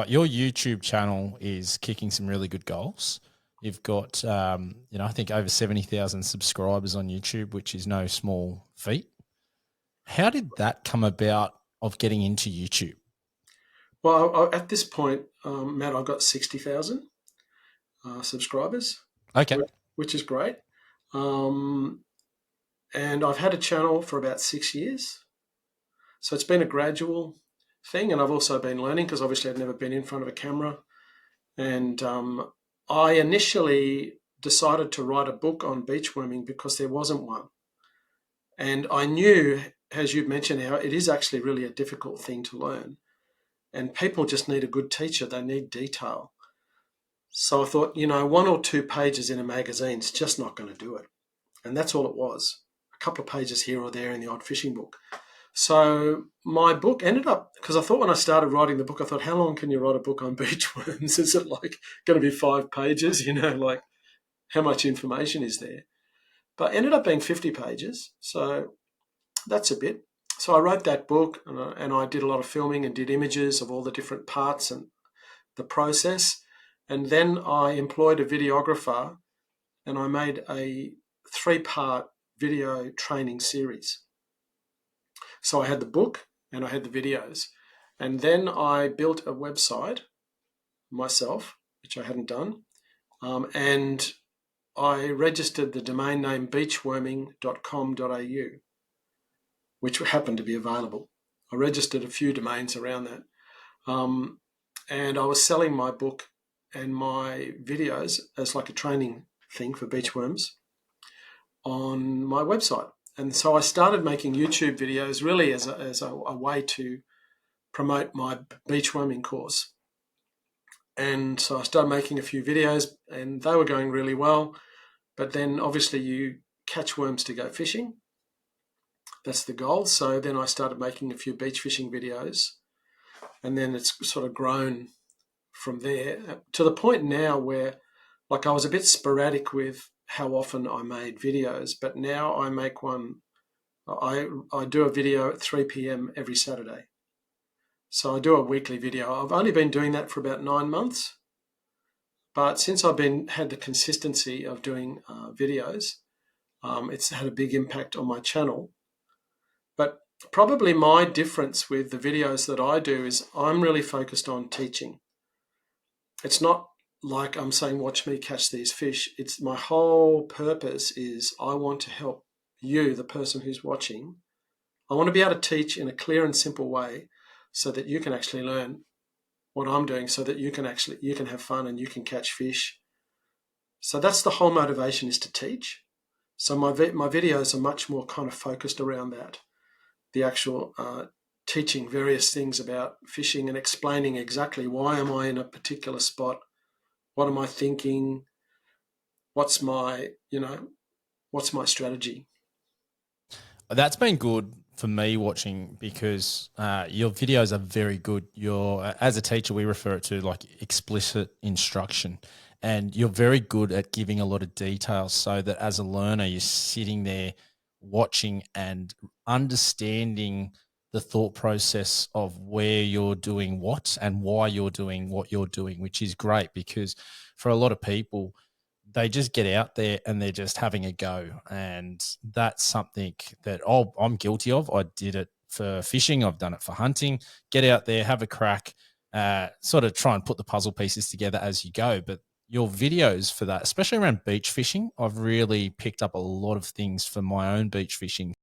But your YouTube channel is kicking some really good goals. You've got, I think over 70,000 subscribers on YouTube, which is no small feat. How did that come about of getting into YouTube? Well, at this point, Matt, I've got 60,000 subscribers, Okay. which is great. Um, and I've had a channel for about 6 years. So it's been a gradual thing. And I've also been learning because obviously I'd never been in front of a camera. And I initially decided to write a book on beachworming because there wasn't one. And I knew, as you've mentioned, how it is actually really a difficult thing to learn. And people just need a good teacher. They need detail. So I thought, 1 or 2 pages in a magazine is just not going to do it. And that's all it was. A couple of pages here or there in the odd fishing book. So my book ended up, because I thought when I started writing the book, I thought, how long can you write a book on beachworms? Is it like going to be 5 pages? Like how much information is there? But it ended up being 50 pages. So that's a bit. So I wrote that book and I did a lot of filming and did images of all the different parts and the process. And then I employed a videographer and I made a 3-part video training series. So I had the book and I had the videos. And then I built a website myself, which I hadn't done. And I registered the domain name beachworming.com.au, which happened to be available. I registered a few domains around that. And I was selling my book and my videos as like a training thing for beachworms on my website. And so I started making YouTube videos really as a way to promote my beachworming course. And so I started making a few videos and they were going really well. But then obviously you catch worms to go fishing. That's the goal. So then I started making a few beach fishing videos. And then it's sort of grown from there to the point now where, like, I was a bit sporadic with how often I made videos, but now I make one. I do a video at 3 p.m. every Saturday. So I do a weekly video. I've only been doing that for about 9 months, but since I've had the consistency of doing videos, it's had a big impact on my channel. But probably my difference with the videos that I do is I'm really focused on teaching. It's not like I'm saying, watch me catch these fish. It's my whole purpose is I want to help you, the person who's watching. I want to be able to teach in a clear and simple way so that you can actually learn what I'm doing so that you can have fun and you can catch fish. So that's the whole motivation, is to teach. So my videos are much more kind of focused around that, the actual teaching various things about fishing and explaining exactly why am I in a particular spot, what am I thinking, what's my strategy. That's been good for me watching because your videos are very good. As a teacher, we refer it to like explicit instruction, and you're very good at giving a lot of details so that as a learner, you're sitting there watching and understanding the thought process of where you're doing what and why you're doing what you're doing, which is great because for a lot of people, they just get out there and they're just having a go. And that's something that I'm guilty of. I did it for fishing. I've done it for hunting. Get out there, have a crack, sort of try and put the puzzle pieces together as you go. But your videos for that, especially around beach fishing, I've really picked up a lot of things for my own beach fishing.